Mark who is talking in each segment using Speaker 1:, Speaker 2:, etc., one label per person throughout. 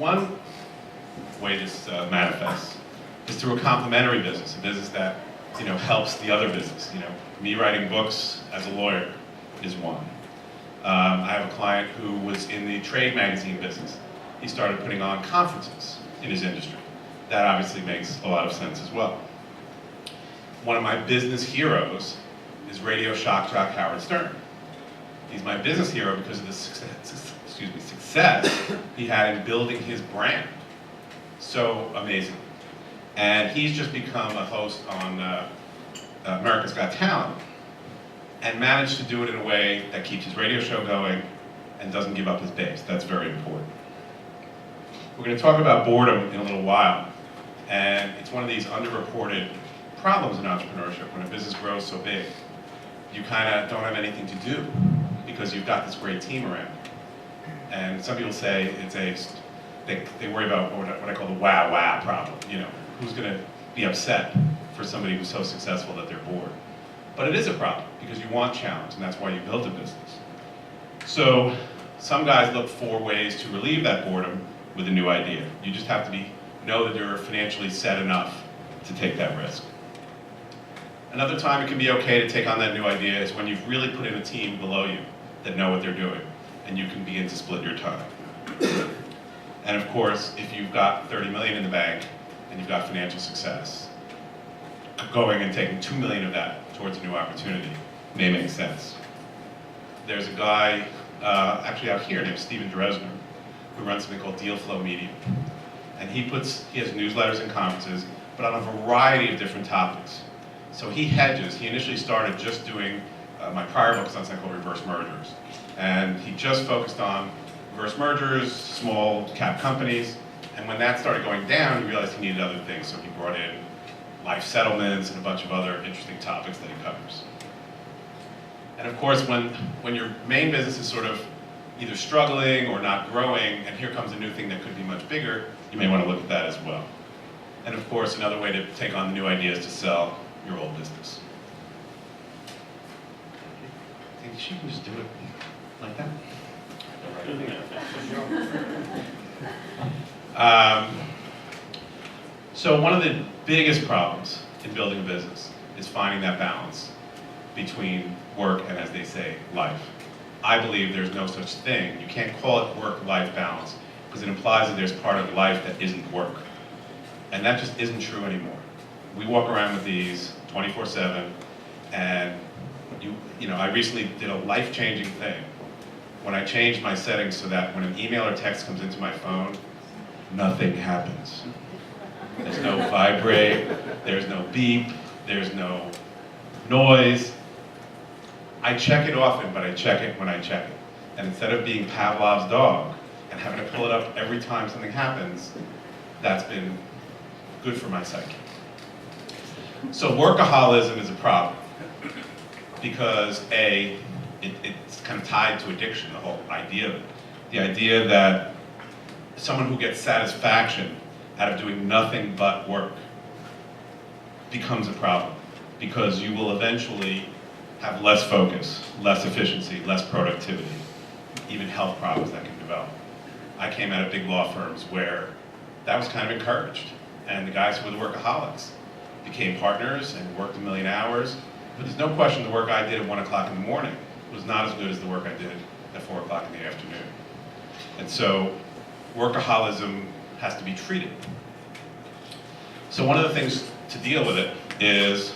Speaker 1: One way this manifests is through a complementary business, a business that helps the other business. Me writing books as a lawyer is one. I have a client who was in the trade magazine business. He started putting on conferences in his industry. That obviously makes a lot of sense as well. One of my business heroes is radio shock jock Howard Stern. He's my business hero because of the success he had in building his brand. So amazing. And he's just become a host on America's Got Talent and managed to do it in a way that keeps his radio show going and doesn't give up his base. That's very important. We're going to talk about boredom in a little while. And it's one of these underreported problems in entrepreneurship. When a business grows so big, you kind of don't have anything to do because you've got this great team around. And some people say they worry about what I call the wow problem. Who's going to be upset for somebody who's so successful that they're bored? But it is a problem because you want challenge, and that's why you built a business. So some guys look for ways to relieve that boredom with a new idea. You just have to know that you're financially set enough to take that risk. Another time it can be okay to take on that new idea is when you've really put in a team below you that know what they're doing, and you can begin to split your time. And of course, if you've got 30 million in the bank and you've got financial success, going and taking 2 million of that towards a new opportunity may make sense. There's a guy actually out here named Steven Dresner who runs something called Deal Flow Media. And he has newsletters and conferences, but on a variety of different topics. So he hedges. He initially started just doing, my prior book is on something called reverse mergers. And he just focused on reverse mergers, small cap companies. And when that started going down, he realized he needed other things. So he brought in life settlements and a bunch of other interesting topics that he covers. And of course, when your main business is sort of either struggling or not growing, and here comes a new thing that could be much bigger, you may want to look at that as well. And of course, another way to take on the new idea is to sell your old business. I think she can just do it like that. So one of the biggest problems in building a business is finding that balance between work and, as they say, life. I believe there's no such thing. You can't call it work-life balance because it implies that there's part of life that isn't work. And that just isn't true anymore. We walk around with these 24/7, and I recently did a life-changing thing when I changed my settings so that when an email or text comes into my phone, nothing happens. There's no vibrate, there's no beep, there's no noise. I check it often, but I check it when I check it. And instead of being Pavlov's dog and having to pull it up every time something happens, that's been good for my psyche. So workaholism is a problem because it's kind of tied to addiction, the whole idea of it. The idea that someone who gets satisfaction out of doing nothing but work becomes a problem because you will eventually have less focus, less efficiency, less productivity, even health problems that can develop. I came out of big law firms where that was kind of encouraged, and the guys who were the workaholics became partners and worked a million hours, but there's no question the work I did at 1 o'clock in the morning was not as good as the work I did at 4 o'clock in the afternoon. And so workaholism has to be treated. So one of the things to deal with it is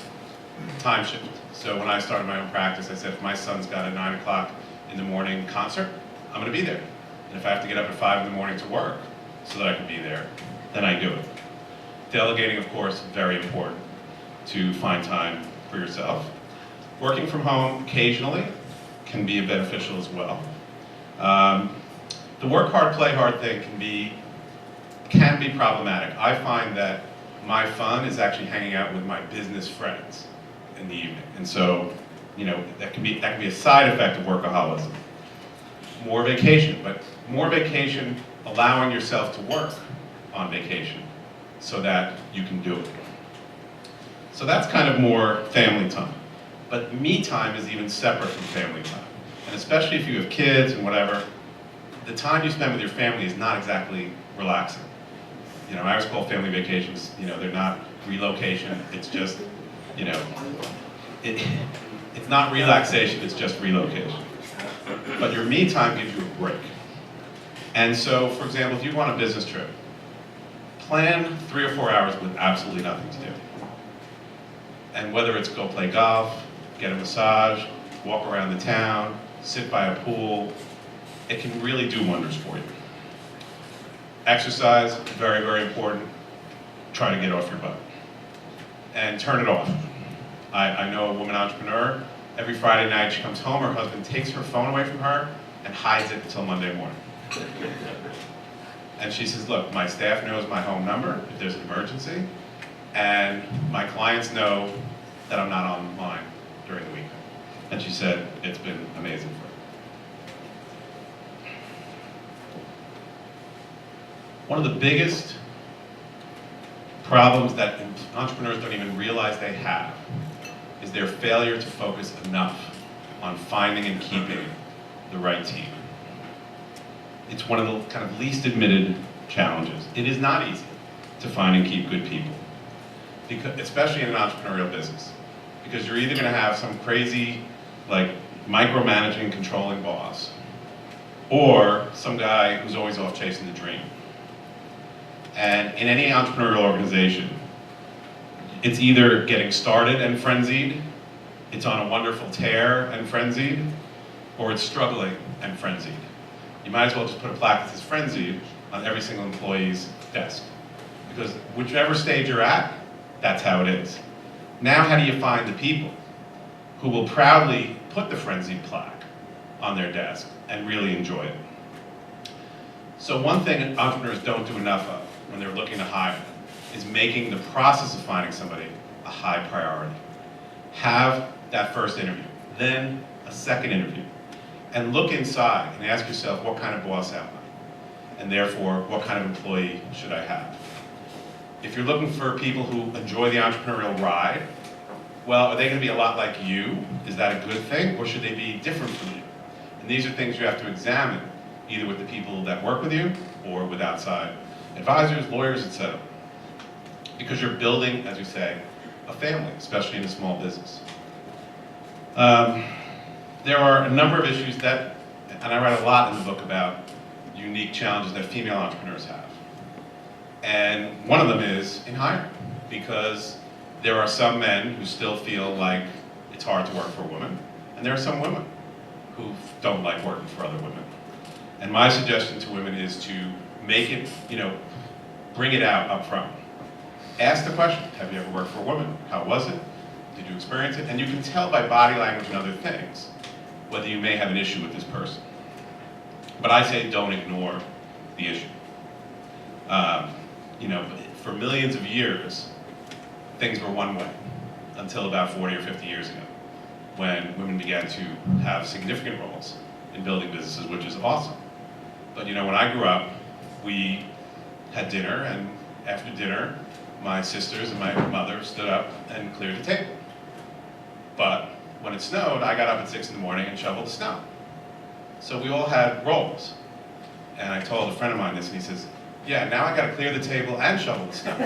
Speaker 1: time shift. So when I started my own practice, I said, if my son's got a 9 o'clock in the morning concert, I'm gonna be there. And if I have to get up at 5 in the morning to work so that I can be there, then I do it. Delegating, of course, very important to find time for yourself. Working from home occasionally can be beneficial as well. The work hard, play hard thing can be problematic. I find that my fun is actually hanging out with my business friends in the evening. And so, that can be a side effect of workaholism. More vacation, but more vacation allowing yourself to work on vacation so that you can do it. So that's kind of more family time. But me time is even separate from family time. And especially if you have kids and whatever, the time you spend with your family is not exactly relaxing. You know, I always call family vacations, you know, they're not relocation, it's just, you know, it's not relaxation, it's just relocation. But your me time gives you a break. And so, for example, if you go on a business trip, plan 3 or 4 hours with absolutely nothing to do. And whether it's go play golf, get a massage, walk around the town, sit by a pool, it can really do wonders for you. Exercise, very, very important. Try to get off your butt. And turn it off. I know a woman entrepreneur, every Friday night she comes home, her husband takes her phone away from her and hides it until Monday morning. And she says, look, my staff knows my home number if there's an emergency, and my clients know that I'm not online during the weekend. And she said, it's been amazing for her. One of the biggest problems that entrepreneurs don't even realize they have is their failure to focus enough on finding and keeping the right team. It's one of the kind of least admitted challenges. It is not easy to find and keep good people, because, especially in an entrepreneurial business, because you're either going to have some crazy, like, micromanaging, controlling boss, or some guy who's always off chasing the dream. And in any entrepreneurial organization, it's either getting started and frenzied, it's on a wonderful tear and frenzied, or it's struggling and frenzied. You might as well just put a plaque that says frenzied on every single employee's desk. Because whichever stage you're at, that's how it is. Now how do you find the people who will proudly put the frenzied plaque on their desk and really enjoy it? So one thing entrepreneurs don't do enough of when they're looking to hire is making the process of finding somebody a high priority. Have that first interview, then a second interview, and look inside and ask yourself, what kind of boss am I? And therefore, what kind of employee should I have? If you're looking for people who enjoy the entrepreneurial ride, well, are they going to be a lot like you? Is that a good thing, or should they be different from you? And these are things you have to examine, either with the people that work with you or with outside advisors, lawyers, etc. Because you're building, as we say, a family, especially in a small business. There are a number of issues that, and I write a lot in the book about unique challenges that female entrepreneurs have. And one of them is in hiring, because there are some men who still feel like it's hard to work for a woman, and there are some women who don't like working for other women. And my suggestion to women is to make it, bring it out up front. Ask the question, have you ever worked for a woman? How was it? Did you experience it? And you can tell by body language and other things whether you may have an issue with this person. But I say don't ignore the issue. For millions of years, things were one way until about 40 or 50 years ago, when women began to have significant roles in building businesses, which is awesome. But when I grew up, we had dinner, and after dinner, my sisters and my mother stood up and cleared the table. But when it snowed, I got up at 6 in the morning and shoveled the snow. So we all had roles. And I told a friend of mine this, and he says, yeah, now I gotta clear the table and shovel the snow.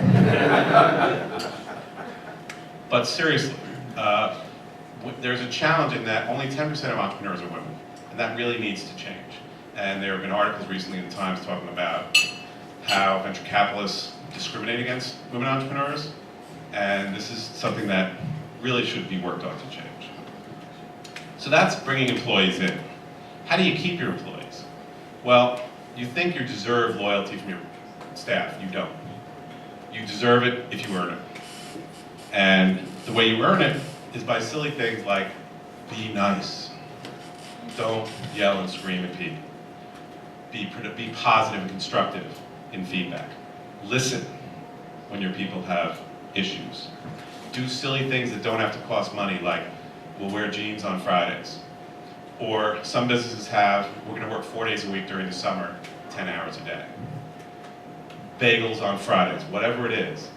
Speaker 1: But seriously, there's a challenge in that only 10% of entrepreneurs are women, and that really needs to change. And there have been articles recently in the Times talking about how venture capitalists discriminate against women entrepreneurs, and this is something that really should be worked on to change. So that's bringing employees in. How do you keep your employees? Well, you think you deserve loyalty from your staff. You don't. You deserve it if you earn it. And the way you earn it is by silly things like, be nice. Don't yell and scream at people. Be positive and constructive in feedback. Listen when your people have issues. Do silly things that don't have to cost money, like we'll wear jeans on Fridays. Or some businesses have, we're going to work 4 days a week during the summer, 10 hours a day. Bagels on Fridays, whatever it is.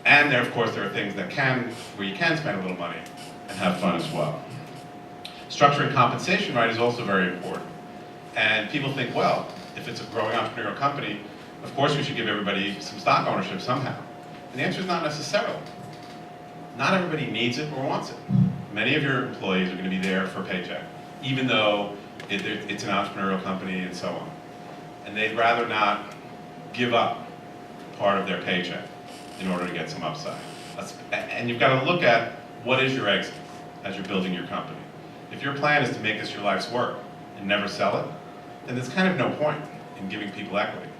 Speaker 1: And there, of course, there are things that where you can spend a little money and have fun as well. Structuring compensation right is also very important. And people think, well, if it's a growing entrepreneurial company, of course we should give everybody some stock ownership somehow. And the answer is not necessarily. Not everybody needs it or wants it. Many of your employees are going to be there for a paycheck, even though it's an entrepreneurial company and so on. And they'd rather not give up part of their paycheck in order to get some upside. And you've got to look at what is your exit as you're building your company. If your plan is to make this your life's work and never sell it, then there's kind of no point in giving people equity,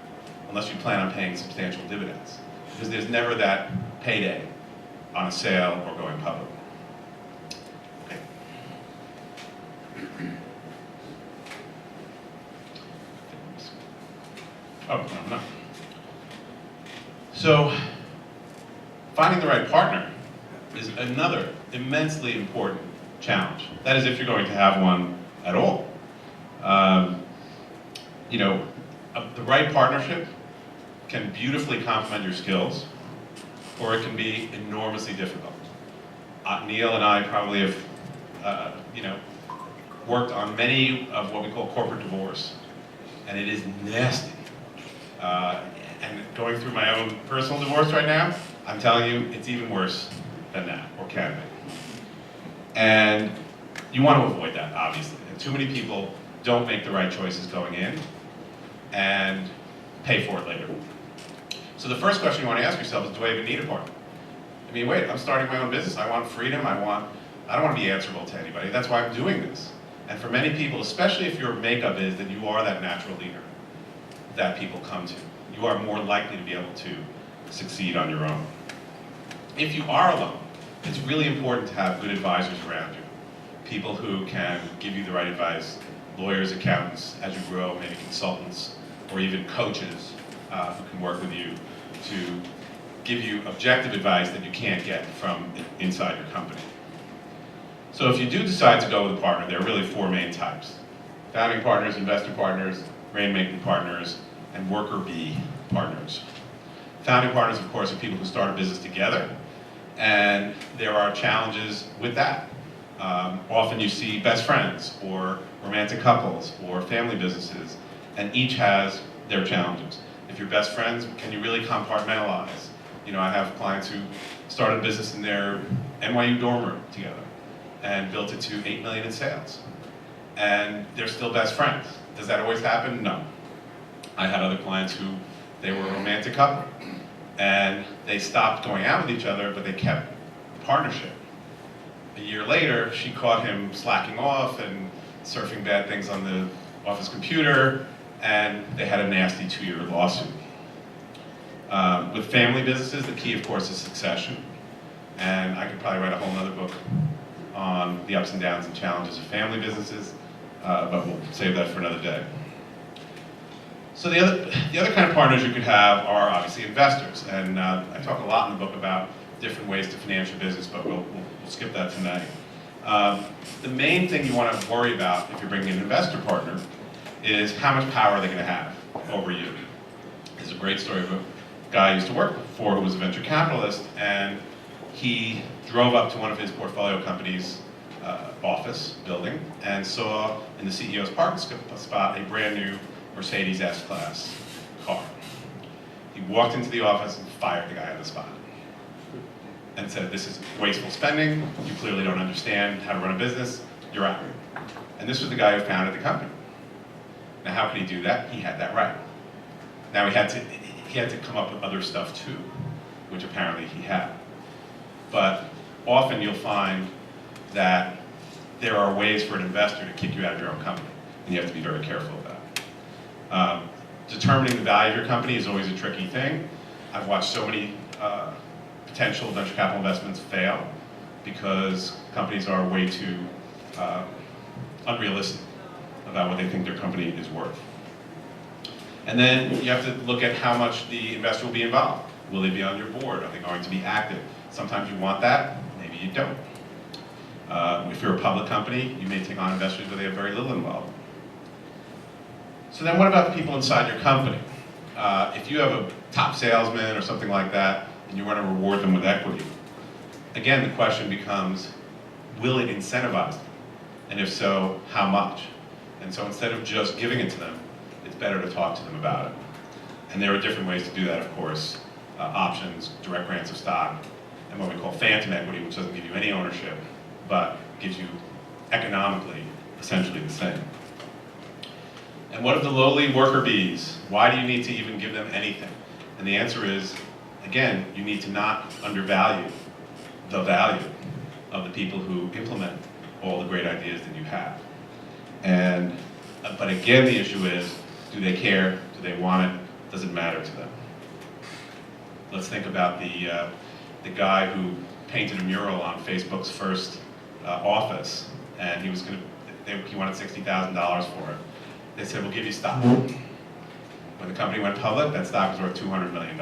Speaker 1: unless you plan on paying substantial dividends. Because there's never that payday on a sale or going public. Okay. Oh, no. So, finding the right partner is another immensely important challenge. That is, if you're going to have one at all. The right partnership can beautifully complement your skills, or it can be enormously difficult. Neil and I probably have, worked on many of what we call corporate divorce, and it is nasty. And going through my own personal divorce right now, I'm telling you, it's even worse than that, or can be. And you want to avoid that, obviously. And too many people don't make the right choices going in and pay for it later. So the first question you want to ask yourself is, do I even need a partner? I mean, wait, I'm starting my own business. I want freedom. I don't want to be answerable to anybody. That's why I'm doing this. And for many people, especially if your makeup is that you are that natural leader that people come to, you are more likely to be able to succeed on your own. If you are alone, it's really important to have good advisors around you. People who can give you the right advice, lawyers, accountants, as you grow, maybe consultants, or even coaches who can work with you to give you objective advice that you can't get from inside your company. So if you do decide to go with a partner, there are really four main types: founding partners, investor partners, rainmaking partners, and worker bee partners. Founding partners, of course, are people who start a business together, and there are challenges with that. Often you see best friends, or romantic couples, or family businesses, and each has their challenges. If you're best friends, can you really compartmentalize? I have clients who started a business in their NYU dorm room together and built it to 8 million in sales. And they're still best friends. Does that always happen? No. I had other clients who, they were a romantic couple, and they stopped going out with each other, but they kept the partnership. A year later, she caught him slacking off and surfing bad things on the office computer, and they had a nasty 2-year lawsuit. With family businesses, the key, of course, is succession. And I could probably write a whole other book on the ups and downs and challenges of family businesses, but we'll save that for another day. So the other kind of partners you could have are obviously investors. And I talk a lot in the book about different ways to finance your business, but we'll skip that tonight. The main thing you want to worry about if you're bringing an investor partner is how much power are they going to have over you. There's a great story of a guy I used to work for who was a venture capitalist, and he drove up to one of his portfolio companies' office building and saw in the CEO's parking spot a brand new Mercedes S-Class car. He walked into the office and fired the guy on the spot and said, "This is wasteful spending, you clearly don't understand how to run a business, you're out." And this was the guy who founded the company. Now how could he do that? He had that right. Now he had to come up with other stuff too, which apparently he had. But often you'll find that there are ways for an investor to kick you out of your own company, and you have to be very careful of that. Determining the value of your company is always a tricky thing. I've watched so many potential venture capital investments fail because companies are way too unrealistic about what they think their company is worth. And then you have to look at how much the investor will be involved. Will they be on your board? Are they going to be active? Sometimes you want that, maybe you don't. If you're a public company, you may take on investors where they have very little involvement. So then what about the people inside your company? If you have a top salesman or something like that, and you want to reward them with equity, again, the question becomes, will it incentivize them? And if so, how much? And so instead of just giving it to them, it's better to talk to them about it. And there are different ways to do that, of course. Options, direct grants of stock, and what we call phantom equity, which doesn't give you any ownership, but gives you economically essentially the same. And what of the lowly worker bees? Why do you need to even give them anything? And the answer is, again, you need to not undervalue the value of the people who implement all the great ideas that you have. And, but again, the issue is, do they care? Do they want it? Does it matter to them? Let's think about the guy who painted a mural on Facebook's first office, and he wanted $60,000 for it. They said, we'll give you stock. When the company went public, that stock was worth $200 million.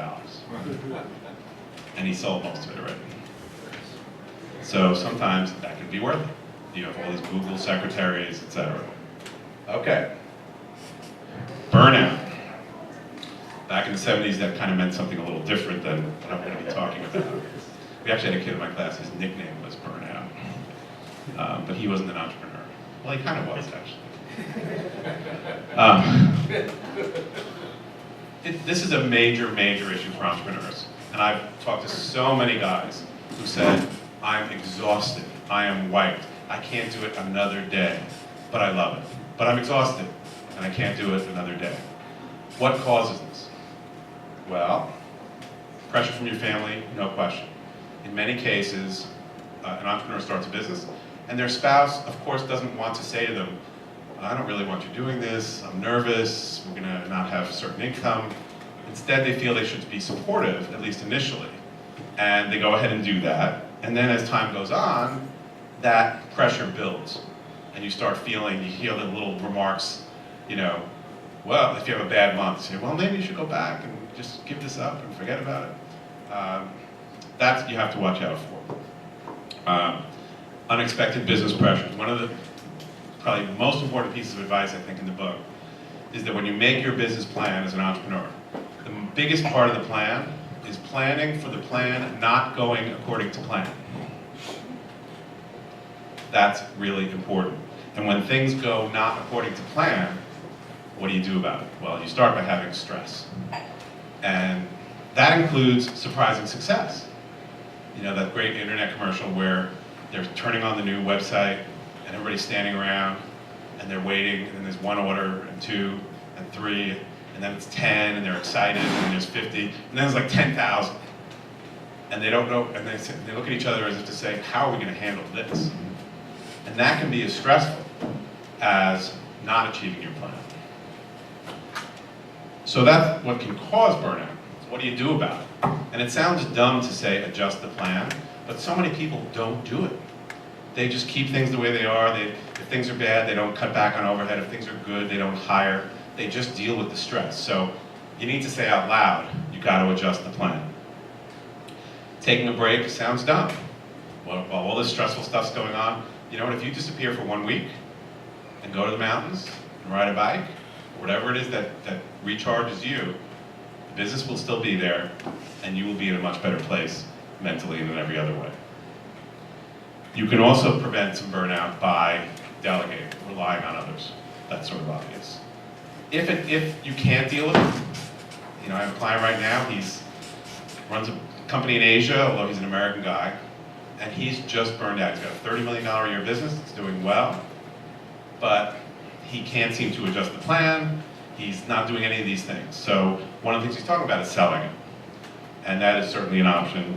Speaker 1: And he sold most of it already. So sometimes that could be worth it. You have all these Google secretaries, etc. Okay. Burnout. Back in the 70s, that kind of meant something a little different than what I'm going to be talking about. We actually had a kid in my class, his nickname was Burnout. But he wasn't an entrepreneur. Well, he kind of was, actually. This is a major, major issue for entrepreneurs. And I've talked to so many guys who said, I'm exhausted, I am wiped, I can't do it another day, but I love it. But I'm exhausted, and I can't do it another day. What causes this? Well, pressure from your family, no question. In many cases, an entrepreneur starts a business, and their spouse, of course, doesn't want to say to them, I don't really want you doing this, I'm nervous, we're gonna not have certain income. Instead, they feel they should be supportive, at least initially. And they go ahead and do that. And then as time goes on, that pressure builds. And you start feeling, you hear the little remarks, you know, well, if you have a bad month, you say, well, maybe you should go back and just give this up and forget about it. That's you have to watch out for. Unexpected business pressures. One of the probably most important pieces of advice, I think, in the book is that when you make your business plan as an entrepreneur, the biggest part of the plan is planning for the plan not going according to plan. That's really important. And when things go not according to plan, what do you do about it? Well, you start by having stress. And that includes surprising success. You know, that great internet commercial where they're turning on the new website and everybody's standing around and they're waiting, and there's one order and 2 and 3, and then it's 10 and they're excited, and then there's 50, and then there's like 10,000. And they don't know, and they look at each other as if to say, how are we going to handle this? And that can be as stressful as not achieving your plan. So that's what can cause burnout. What do you do about it? And it sounds dumb to say adjust the plan, but so many people don't do it. They just keep things the way they are. If things are bad, they don't cut back on overhead. If things are good, they don't hire. They just deal with the stress. So you need to say out loud, you got to adjust the plan. Taking a break sounds dumb. While all this stressful stuff's going on, you know what, if you disappear for 1 week and go to the mountains and ride a bike, or whatever it is that recharges you, the business will still be there, and you will be in a much better place mentally and in every other way. You can also prevent some burnout by delegating, relying on others. That's sort of obvious. If you can't deal with it, you know, I have a client right now, runs a company in Asia, although he's an American guy, and he's just burned out. He's got a $30 million a year business, it's doing well, but he can't seem to adjust the plan, he's not doing any of these things. So one of the things he's talking about is selling it. And that is certainly an option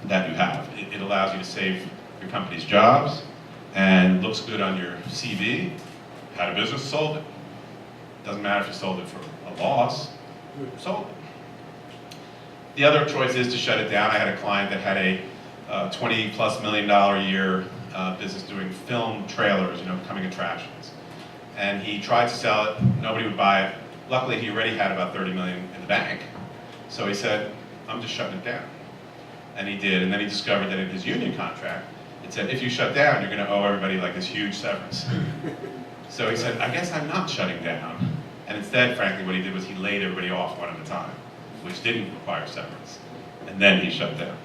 Speaker 1: that you have. It allows you to save your company's jobs, and looks good on your CV. Had a business, sold it. Doesn't matter if you sold it for a loss, you sold it. The other choice is to shut it down. I had a client that had a $20+ million a year business doing film trailers, you know, coming attractions. And he tried to sell it, nobody would buy it. Luckily, he already had about 30 million in the bank. So he said, I'm just shutting it down. And he did, and then he discovered that in his union contract, it said, if you shut down, you're gonna owe everybody like this huge severance. So he said, I guess I'm not shutting down. And instead, frankly, what he did was he laid everybody off one at a time, which didn't require severance. And then he shut down.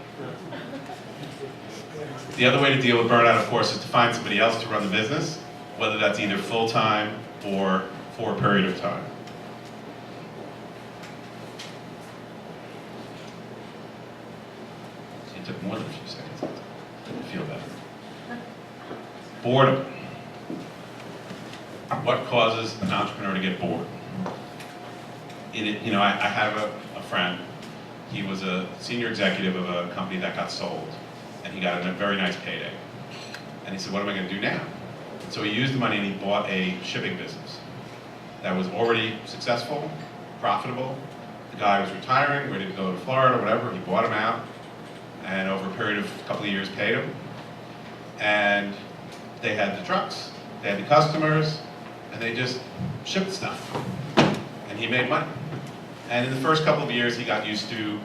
Speaker 1: The other way to deal with burnout, of course, is to find somebody else to run the business, whether that's either full-time or for a period of time. So it took more than a few seconds to feel better. Boredom. What causes an entrepreneur to get bored? I have a friend. He was a senior executive of a company that got sold, and he got a very nice payday. And he said, what am I going to do now? So he used the money and he bought a shipping business that was already successful, profitable. The guy was retiring, ready to go to Florida or whatever. He bought him out, and over a period of a couple of years paid him. And they had the trucks, they had the customers, and they just shipped stuff. And he made money. And in the first couple of years, he got used to,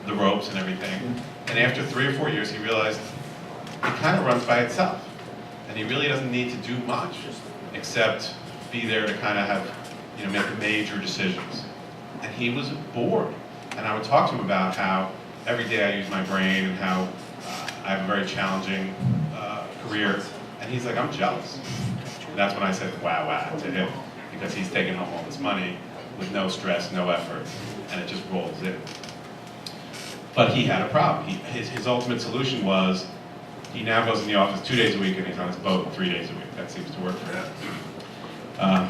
Speaker 1: the ropes and everything. And after 3 or 4 years, he realized it kind of runs by itself. And he really doesn't need to do much except be there to kind of have, make major decisions. And he was bored. And I would talk to him about how every day I use my brain and how I have a very challenging career. And he's like, I'm jealous. And that's when I said, wow, wow, to him. Because he's taking home all this money with no stress, no effort, and it just rolls in. But he had a problem. His ultimate solution was, he now goes in the office 2 days a week and he's on his boat 3 days a week. That seems to work for him.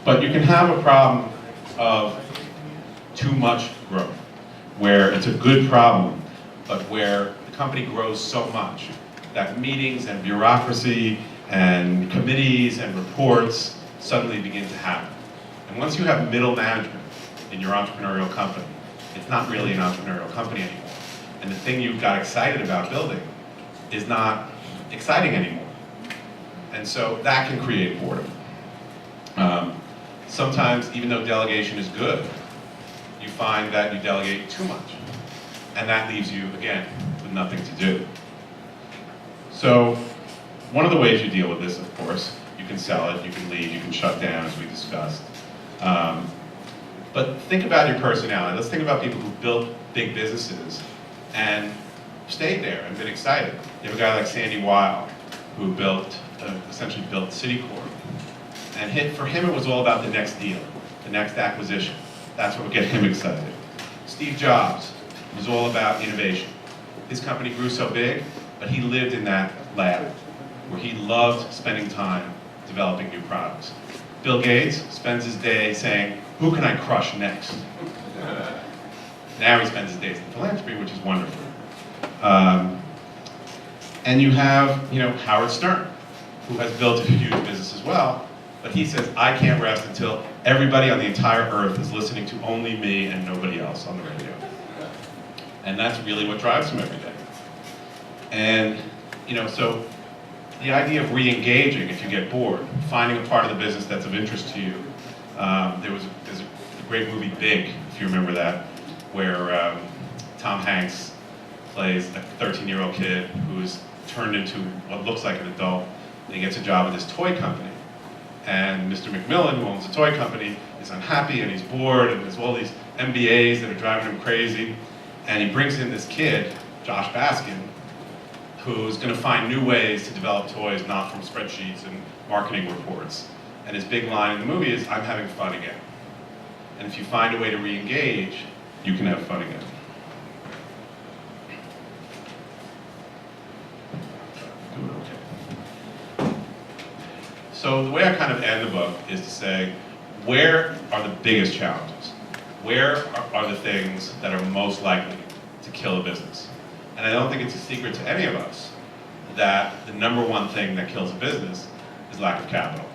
Speaker 1: But you can have a problem of too much growth, where it's a good problem, but where the company grows so much that meetings and bureaucracy and committees and reports suddenly begin to happen. And once you have middle management in your entrepreneurial company, it's not really an entrepreneurial company anymore. And the thing you got excited about building is not exciting anymore. And so that can create boredom. Sometimes, even though delegation is good, you find that you delegate too much. And that leaves you, again, with nothing to do. So, one of the ways you deal with this, of course, you can sell it, you can leave, you can shut down, as we discussed. But think about your personality. Let's think about people who built big businesses and stayed there and been excited. You have a guy like Sandy Weil, who essentially built Citicorp. And for him, it was all about the next deal, the next acquisition. That's what would get him excited. Steve Jobs was all about innovation. His company grew so big, but he lived in that lab where he loved spending time developing new products. Bill Gates spends his day saying, who can I crush next? Now he spends his days in philanthropy, which is wonderful. And you have, Howard Stern, who has built a huge business as well, but he says, I can't rest until everybody on the entire earth is listening to only me and nobody else on the radio. And that's really what drives him every day. And, so the idea of re-engaging if you get bored, finding a part of the business that's of interest to you. There's a great movie, Big, if you remember that, where Tom Hanks plays a 13-year-old kid who is turned into what looks like an adult, and he gets a job at this toy company. And Mr. McMillan, who owns the toy company, is unhappy and he's bored, and there's all these MBAs that are driving him crazy. And he brings in this kid, Josh Baskin, who's going to find new ways to develop toys, not from spreadsheets and marketing reports. And his big line in the movie is, I'm having fun again. And if you find a way to re-engage, you can have fun again. Doing okay. So the way I kind of end the book is to say, where are the biggest challenges? Where are the things that are most likely to kill a business? And I don't think it's a secret to any of us that the number one thing that kills a business is lack of capital.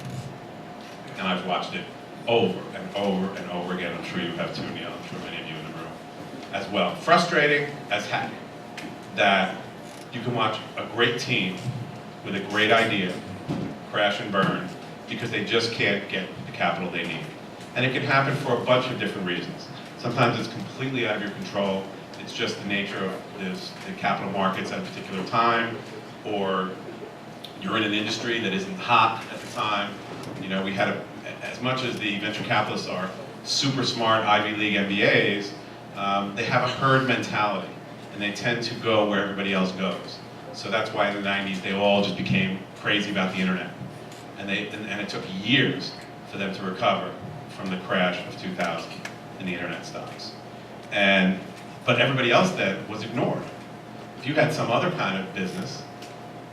Speaker 1: And I've watched it over and over and over again. I'm sure you have too, Neil. I'm sure many of you in the room as well. Frustrating as heck that you can watch a great team with a great idea crash and burn because they just can't get the capital they need. And it can happen for a bunch of different reasons. Sometimes it's completely out of your control. It's just the nature of the capital markets at a particular time, or you're in an industry that isn't hot at the time. We had as much as the venture capitalists are super smart Ivy League MBAs, they have a herd mentality, and they tend to go where everybody else goes. So that's why in the 90s they all just became crazy about the internet. And it took years for them to recover from the crash of 2000 in the internet stocks. But everybody else then was ignored. If you had some other kind of business,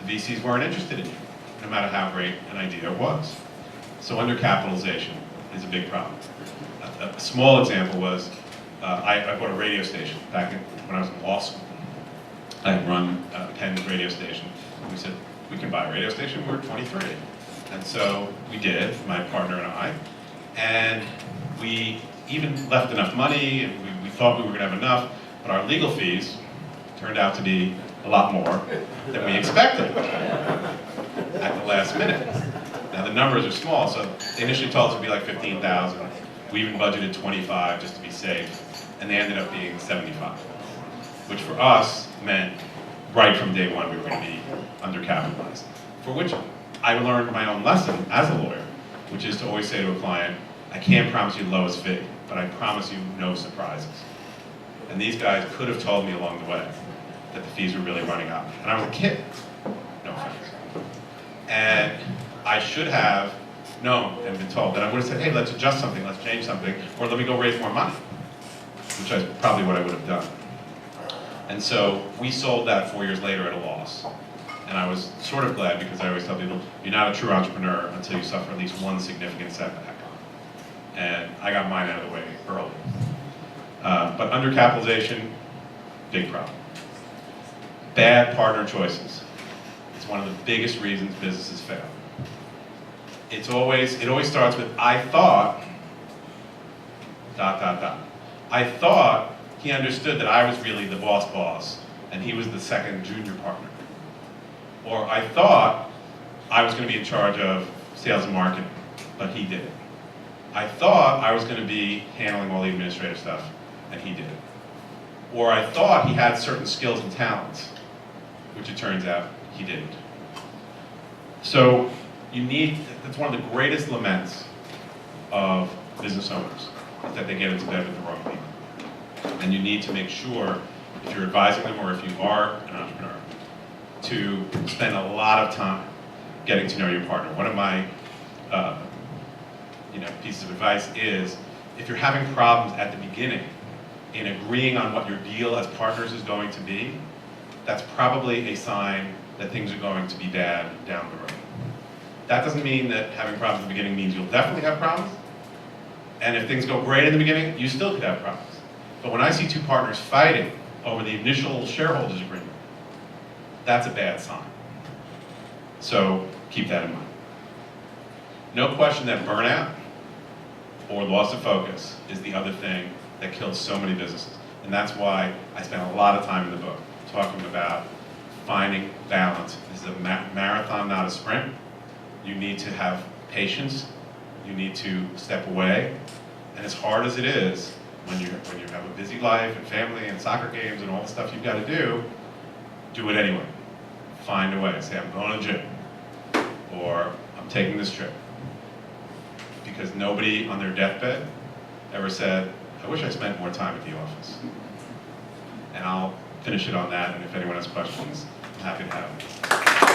Speaker 1: the VCs weren't interested in you, no matter how great an idea it was. So undercapitalization is a big problem. A small example was, I bought a radio station back when I was in law school. I had run Penn's radio station. And we said, we can buy a radio station, we're 23. And so we did, my partner and I. And we even left enough money, and we thought we were gonna have enough, but our legal fees turned out to be a lot more than we expected at the last minute. Now the numbers are small, so they initially told us it would be like 15,000. We even budgeted 25 just to be safe, and they ended up being 75, which for us meant right from day one we were going to be undercapitalized. For which I learned my own lesson as a lawyer, which is to always say to a client, I can't promise you the lowest fee, but I promise you no surprises. And these guys could have told me along the way that the fees were really running up. And I was a kid, no offense. And I should have known and been told that I would have said, hey, let's adjust something, let's change something, or let me go raise more money, which is probably what I would have done. And so we sold that 4 years later at a loss. And I was sort of glad, because I always tell people, you're not a true entrepreneur until you suffer at least one significant setback. And I got mine out of the way early. But undercapitalization, big problem. Bad partner choices. It's one of the biggest reasons businesses fail. It always starts with, I thought, ... I thought he understood that I was really the boss, and he was the second junior partner. Or I thought I was going to be in charge of sales and marketing, but he did it. I thought I was going to be handling all the administrative stuff, and he did it. Or I thought he had certain skills and talents, which it turns out he didn't. So that's one of the greatest laments of business owners, is that they get into bed with the wrong people. And you need to make sure, if you're advising them or if you are an entrepreneur, to spend a lot of time getting to know your partner. One of my pieces of advice is, if you're having problems at the beginning in agreeing on what your deal as partners is going to be, that's probably a sign that things are going to be bad down the road. That doesn't mean that having problems at the beginning means you'll definitely have problems. And if things go great in the beginning, you still could have problems. But when I see two partners fighting over the initial shareholders agreement, that's a bad sign. So keep that in mind. No question that burnout or loss of focus is the other thing that kills so many businesses. And that's why I spent a lot of time in the book talking about finding balance. This is a marathon, not a sprint. You need to have patience. You need to step away. And as hard as it is, when you have a busy life and family and soccer games and all the stuff you've got to do it anyway. Find a way. Say, I'm going to the gym, or I'm taking this trip. Because nobody on their deathbed ever said, I wish I spent more time at the office. And I'll finish it on that, and if anyone has questions, I'm happy to have them.